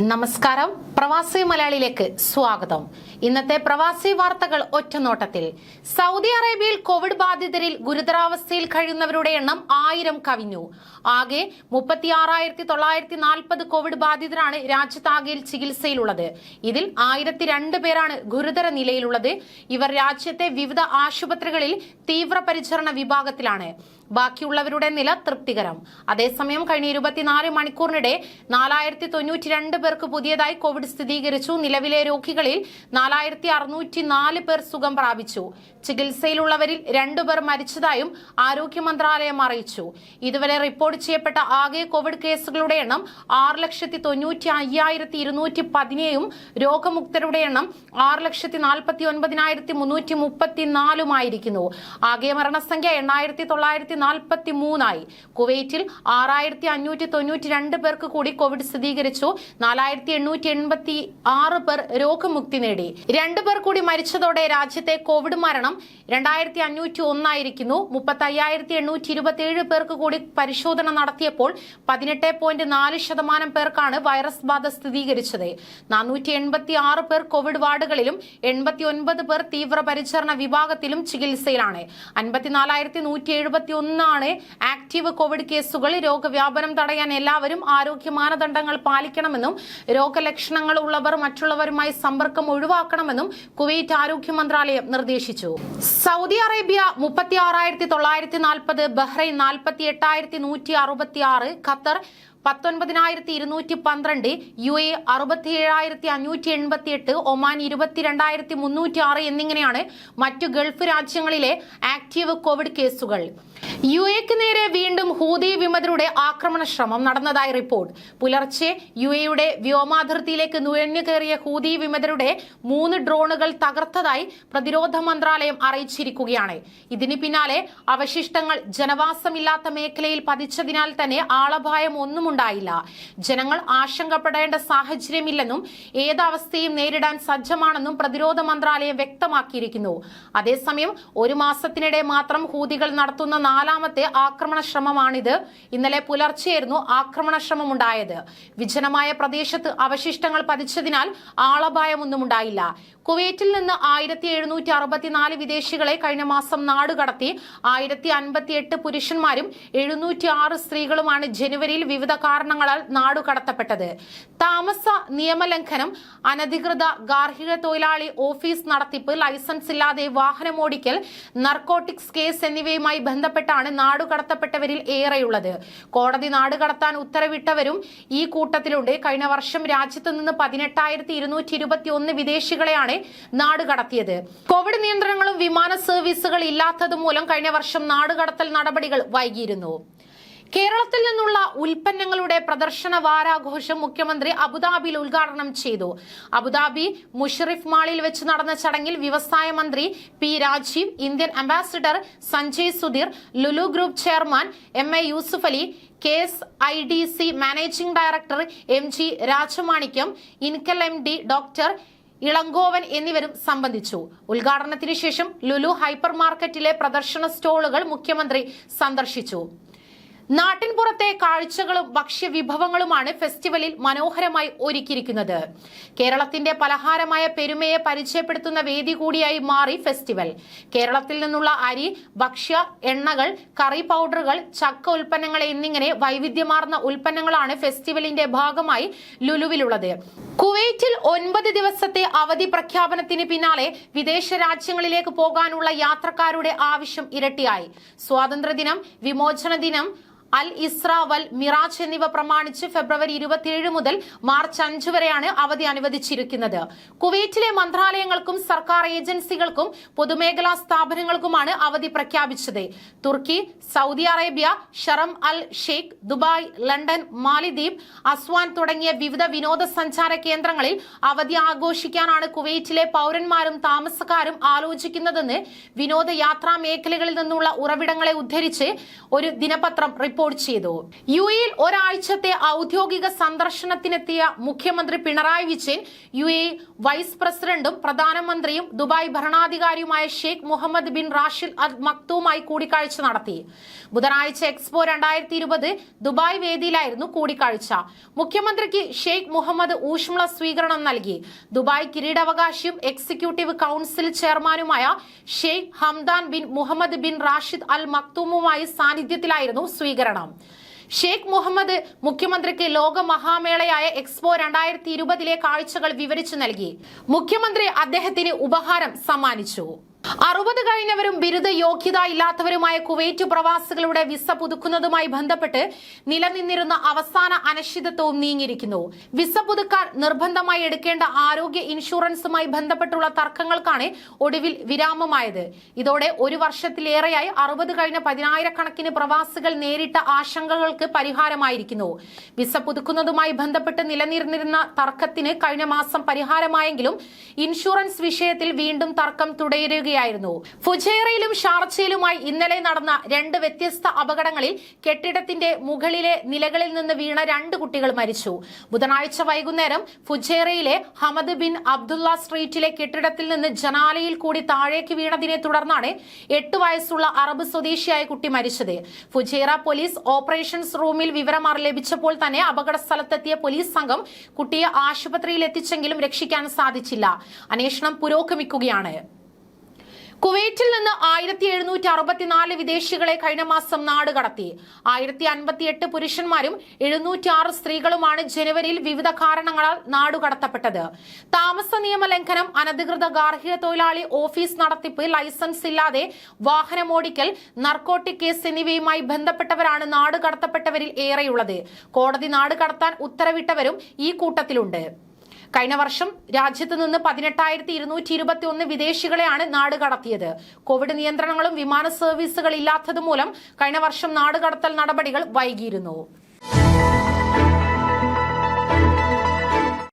നമസ്കാരം, പ്രവാസി മലയാളിയിലേക്ക് സ്വാഗതം. ഇന്നത്തെ പ്രവാസി വാർത്തകൾ ഒറ്റനോട്ടത്തിൽ. സൗദി അറേബ്യയിൽ കോവിഡ് ബാധിതരിൽ ഗുരുതരാവസ്ഥയിൽ കഴിയുന്നവരുടെ എണ്ണം 1000 കവിഞ്ഞു. ആകെ 36,940 കോവിഡ് ബാധിതരാണ് രാജ്യത്താകെയിൽ ചികിത്സയിലുള്ളത്. ഇതിൽ 1002 പേരാണ് ഗുരുതര നിലയിലുള്ളത്. ഇവർ രാജ്യത്തെ വിവിധ ആശുപത്രികളിൽ തീവ്രപരിചരണ വിഭാഗത്തിലാണ്. ബാക്കിയുള്ളവരുടെ നില തൃപ്തികരം. അതേസമയം കഴിഞ്ഞ 24 മണിക്കൂറിനിടെ 4092 പേർക്ക് പുതിയതായി കോവിഡ് സ്ഥിരീകരിച്ചു. നിലവിലെ രോഗികളിൽ 4604 പേർ സുഖം പ്രാപിച്ചു. ചികിത്സയിലുള്ളവരിൽ 2 പേർ മരിച്ചതായും ആരോഗ്യ മന്ത്രാലയം അറിയിച്ചു. ഇതുവരെ റിപ്പോർട്ട് ചെയ്യപ്പെട്ട ആകെ കോവിഡ് കേസുകളുടെ എണ്ണം 6,95,217 രോഗമുക്തരുടെ എണ്ണം 6,49,334 ആകെ മരണസംഖ്യ 8,943 കുവൈറ്റിൽ 6,592 പേർക്ക് കൂടി കോവിഡ് സ്ഥിരീകരിച്ചു. 4,886 പേർ രോഗമുക്തി നേടി. 2 പേർ കൂടി മരിച്ചതോടെ രാജ്യത്തെ കോവിഡ് മരണം 2,501 35,827 പേർക്ക് കൂടി പരിശോധന നടത്തിയപ്പോൾ 18.4% പേർക്കാണ് വൈറസ് ബാധ സ്ഥിരീകരിച്ചത്. 486 പേർ കോവിഡ് വാർഡുകളിലും 89 പേർ തീവ്രപരിചരണ വിഭാഗത്തിലും ചികിത്സയിലാണ്. 54,171 ആക്റ്റീവ് കോവിഡ് കേസുകൾ. രോഗവ്യാപനം തടയാൻ എല്ലാവരും ആരോഗ്യ മാനദണ്ഡങ്ങൾ പാലിക്കണമെന്നും രോഗലക്ഷണങ്ങൾ ഉള്ളവർ മറ്റുള്ളവരുമായി സമ്പർക്കം ഒഴിവാക്കണമെന്നും കുവൈറ്റ് ആരോഗ്യ മന്ത്രാലയം നിർദ്ദേശിച്ചു. Saudi Arabia 36,940, Bahrain 48,166, Qatar 19,212, UAE 67,588, Oman 22,306 എന്നിങ്ങനെയാണ് മറ്റു ഗൾഫ് രാജ്യങ്ങളിലെ ആക്റ്റീവ് കോവിഡ് കേസുകൾ. UAEക്ക് നേരെ വീണ്ടും ഹൂതി വിമതരുടെ ആക്രമണ ശ്രമം നടന്നതായി റിപ്പോർട്ട്. പുലർച്ചെ UAEയുടെ വ്യോമാതിർത്തിയിലേക്ക് നുഴഞ്ഞു കയറിയ ഹൂതി വിമതരുടെ 3 ഡ്രോണുകൾ തകർത്തതായി പ്രതിരോധ മന്ത്രാലയം അറിയിച്ചിരിക്കുകയാണ്. ഇതിന് പിന്നാലെ അവശിഷ്ടങ്ങൾ ജനവാസമില്ലാത്ത മേഖലയിൽ പതിച്ചതിനാൽ തന്നെ ആളപായം ഒന്നും ഉണ്ടായില്ല. ജനങ്ങൾ ആശങ്കപ്പെടേണ്ട സാഹചര്യമില്ലെന്നും ഏതവസ്ഥയും നേരിടാൻ സജ്ജമാണെന്നും പ്രതിരോധ മന്ത്രാലയം വ്യക്തമാക്കിയിരിക്കുന്നു. അതേസമയം 1 മാസത്തിനിടെ മാത്രം ഹൂതികൾ നടത്തുന്ന 4ാമത്തെ ആക്രമണ ശ്രമമാണിത്. ഇന്നലെ പുലർച്ചെയായിരുന്നു ആക്രമണ ശ്രമം ഉണ്ടായത്. വിജനമായ പ്രദേശത്ത് അവശിഷ്ടങ്ങൾ പതിച്ചതിനാൽ ആളപായമൊന്നും ഉണ്ടായില്ല. കുവൈറ്റിൽ നിന്ന് 1,764 വിദേശികളെ കഴിഞ്ഞ മാസം നാടുകടത്തി. 1,058 പുരുഷന്മാരും 706 സ്ത്രീകളുമാണ് ജനുവരിയിൽ വിവിധ കാരണങ്ങളാൽ നാടുകടത്തപ്പെട്ടത്. താമസ നിയമലംഘനം, അനധികൃത ഗാർഹിക തൊഴിലാളി ഓഫീസ് നടത്തിപ്പ്, ലൈസൻസ് ഇല്ലാതെ വാഹനമോടിക്കൽ, നർക്കോട്ടിക്സ് കേസ് എന്നിവയുമായി ബന്ധപ്പെട്ടാണ് നാടുകടത്തപ്പെട്ടവരിൽ ഏറെയുള്ളത്. കോടതി നാടുകടത്താൻ ഉത്തരവിട്ടവരും ഈ കൂട്ടത്തിലുണ്ട്. കഴിഞ്ഞ വർഷം രാജ്യത്തു നിന്ന് 18,221 വിദേശികളെയാണ് നാടുകടത്തിയത്. കോവിഡ് നിയന്ത്രണങ്ങളും വിമാന സർവീസുകൾ ഇല്ലാത്തതുമൂലം കഴിഞ്ഞ വർഷം നാടുകടത്തൽ നടപടികൾ വൈകിയിരുന്നു. കേരളത്തിൽ നിന്നുള്ള ഉൽപ്പന്നങ്ങളുടെ പ്രദർശന വാരാഘോഷം മുഖ്യമന്ത്രി അബുദാബിയിൽ ഉദ്ഘാടനം ചെയ്തു. അബുദാബി മുഷറിഫ് മാളിൽ വെച്ച് നടന്ന ചടങ്ങിൽ വ്യവസായ മന്ത്രി P Rajeev, Indian ambassador Sanjay Sudhir, Lulu group chairman MA Yusuf Ali, KSIDC managing director MG Rajamanikyam, Inkel MD doctor Elangovan എന്നിവരും സംബന്ധിച്ചു. ഉദ്ഘാടനത്തിന് ശേഷം ലുലു ഹൈപ്പർ മാർക്കറ്റിലെ പ്രദർശന സ്റ്റോളുകൾ മുഖ്യമന്ത്രി സന്ദർശിച്ചു. നാട്ടിൻപുറത്തെ കാഴ്ചകളും ഭക്ഷ്യവിഭവങ്ങളുമാണ് ഫെസ്റ്റിവലിൽ മനോഹരമായി ഒരുക്കിയിരിക്കുന്നത്. കേരളത്തിന്റെ പലഹാരമായ പെരുമയെ പരിചയപ്പെടുത്തുന്ന വേദി കൂടിയായി മാറി ഫെസ്റ്റിവൽ. കേരളത്തിൽ നിന്നുള്ള അരി, ഭക്ഷ്യ എണ്ണകൾ, കറി പൗഡറുകൾ, ചക്ക ഉൽപ്പന്നങ്ങൾ എന്നിങ്ങനെ വൈവിധ്യമാർന്ന ഉൽപ്പന്നങ്ങളാണ് ഫെസ്റ്റിവലിന്റെ ഭാഗമായി ലുലുവിലുള്ളത്. കുവൈറ്റിൽ 9 ദിവസത്തെ അവധി പ്രഖ്യാപനത്തിന് പിന്നാലെ വിദേശ രാജ്യങ്ങളിലേക്ക് പോകാനുള്ള യാത്രക്കാരുടെ ആവശ്യം ഇരട്ടിയായി. സ്വാതന്ത്ര്യദിനം, വിമോചന ദിനം, അൽ ഇസ്ര വൽ മിറാജ് എന്നിവ പ്രമാണിച്ച് ഫെബ്രുവരി 27 മുതൽ മാർച്ച് 5 വരെയാണ് അവധി അനുവദിച്ചിരിക്കുന്നത്. കുവൈറ്റിലെ മന്ത്രാലയങ്ങൾക്കും സർക്കാർ ഏജൻസികൾക്കും പൊതുമേഖലാ സ്ഥാപനങ്ങൾക്കുമാണ് അവധി പ്രഖ്യാപിച്ചത്. തുർക്കി, സൗദി അറേബ്യ, ഷറം അൽ ഷെയ്ഖ്, ദുബായ്, ലണ്ടൻ, മാലിദ്വീപ്, അസ്വാൻ തുടങ്ങിയ വിവിധ വിനോദസഞ്ചാര കേന്ദ്രങ്ങളിൽ അവധി ആഘോഷിക്കാനാണ് കുവൈറ്റിലെ പൗരന്മാരും താമസക്കാരും ആലോചിക്കുന്നതെന്ന് വിനോദയാത്രാ മേഖലകളിൽ നിന്നുള്ള ഉറവിടങ്ങളെ ഉദ്ധരിച്ച് ഒരു ദിനപത്രം റിപ്പോർട്ട് റിപ്പോർട്ട് ചെയ്തു. UAE ഒരാഴ്ചത്തെ ഔദ്യോഗിക സന്ദർശനത്തിനെത്തിയ മുഖ്യമന്ത്രി പിണറായി വിജയൻ UAE വൈസ് പ്രസിഡന്റും പ്രധാനമന്ത്രിയും ദുബായ് ഭരണാധികാരിയുമായ Sheikh Mohammed bin Rashid Al മക്തൂമായി കൂടിക്കാഴ്ച നടത്തി. ബുധനാഴ്ച എക്സ്പോ 2020 ദുബായ് വേദിയിലായിരുന്നു കൂടിക്കാഴ്ച. മുഖ്യമന്ത്രിക്ക് ഷെയ്ഖ് മുഹമ്മദ് ഊഷ്മള സ്വീകരണം നൽകി. ദുബായ് കിരീടാവകാശിയും എക്സിക്യൂട്ടീവ് കൌൺസിൽ ചെയർമാനുമായ Sheikh Hamdan bin Mohammed bin Rashid Al മക്തൂമുമായി സാന്നിധ്യത്തിലായിരുന്നു സ്വീകരണം. ഷെയ്ഖ് മുഹമ്മദ് മുഖ്യമന്ത്രിക്ക് ലോക മഹാമേളയായ എക്സ്പോ 2020 കാഴ്ചകൾ വിവരിച്ചു നൽകി. മുഖ്യമന്ത്രി അദ്ദേഹത്തിന് ഉപഹാരം സമ്മാനിച്ചു. 60 കഴിഞ്ഞവരും ബിരുദ യോഗ്യത ഇല്ലാത്തവരുമായ കുവൈറ്റ് പ്രവാസികളുടെ വിസ പുതുക്കുന്നതുമായി ബന്ധപ്പെട്ട് നിലനിന്നിരുന്ന അവസാന അനിശ്ചിതത്വവും നീങ്ങിയിരിക്കുന്നു. വിസ പുതുക്കാൻ നിർബന്ധമായി എടുക്കേണ്ട ആരോഗ്യ ഇൻഷുറൻസുമായി ബന്ധപ്പെട്ടുള്ള തർക്കങ്ങൾക്കാണ് ഒടുവിൽ വിരാമമായത്. ഇതോടെ ഒരു വർഷത്തിലേറെയായി 60 കഴിഞ്ഞ 10,000-കണക്കിന് പ്രവാസികൾ നേരിട്ട ആശങ്കകൾക്ക് പരിഹാരമായിരിക്കുന്നു. വിസ പുതുക്കുന്നതുമായി ബന്ധപ്പെട്ട് നിലനിന്നിരുന്ന തർക്കത്തിന് കഴിഞ്ഞ മാസം പരിഹാരമായെങ്കിലും ഇൻഷുറൻസ് വിഷയത്തിൽ വീണ്ടും തർക്കം തുടരുകയാണ്. ഫുജൈറയിലും ഷാർജയിലുമായി ഇന്നലെ നടന്ന 2 വ്യത്യസ്ത അപകടങ്ങളിൽ കെട്ടിടത്തിന്റെ മുകളിലെ നിലകളിൽ നിന്ന് വീണ 2 കുട്ടികൾ മരിച്ചു. ബുധനാഴ്ച വൈകുന്നേരം ഫുജൈറയിലെ ഹമദ് ബിൻ അബ്ദുള്ള സ്ട്രീറ്റിലെ കെട്ടിടത്തിൽ നിന്ന് ജനാലയിൽ കൂടി താഴേക്ക് വീണതിനെ തുടർന്നാണ് 8 വയസ്സുള്ള അറബ് സ്വദേശിയായ കുട്ടി മരിച്ചത്. ഫുജൈറ പോലീസ് ഓപ്പറേഷൻസ് റൂമിൽ വിവരം ലഭിച്ചപ്പോൾ തന്നെ അപകട സ്ഥലത്തെത്തിയ പോലീസ് സംഘം കുട്ടിയെ ആശുപത്രിയിൽ എത്തിച്ചെങ്കിലും രക്ഷിക്കാൻ സാധിച്ചില്ല. അന്വേഷണം പുരോഗമിക്കുകയാണ്. കുവൈറ്റിൽ നിന്ന് 1764 വിദേശികളെ കഴിഞ്ഞ മാസം നാട് കടത്തി. 1058 പുരുഷന്മാരും 706 സ്ത്രീകളുമാണ് ജനുവരിയിൽ വിവിധ കാരണങ്ങളാൽ നാടുകടത്തപ്പെട്ടത്. താമസ നിയമ ലംഘനം, അനധികൃത ഗാർഹിക തൊഴിലാളി ഓഫീസ് നടത്തിപ്പ്, ലൈസൻസ് ഇല്ലാതെ വാഹനമോടിക്കൽ, നർക്കോട്ടിക് കേസ് എന്നിവയുമായി ബന്ധപ്പെട്ടവരാണ് നാടുകടത്തപ്പെട്ടവരിൽ ഏറെയുള്ളത്. കോടതി നാടുകടത്താൻ ഉത്തരവിട്ടവരും ഈ കൂട്ടത്തിലുണ്ട്. കഴിഞ്ഞ വർഷം രാജ്യത്ത് നിന്ന് 18,221 വിദേശികളെയാണ് നാട് കടത്തിയത്. കോവിഡ് നിയന്ത്രണങ്ങളും വിമാന സർവീസുകൾ ഇല്ലാത്തതുമൂലം കഴിഞ്ഞ വർഷം നാടുകടത്തൽ നടപടികൾ വൈകിയിരുന്നു.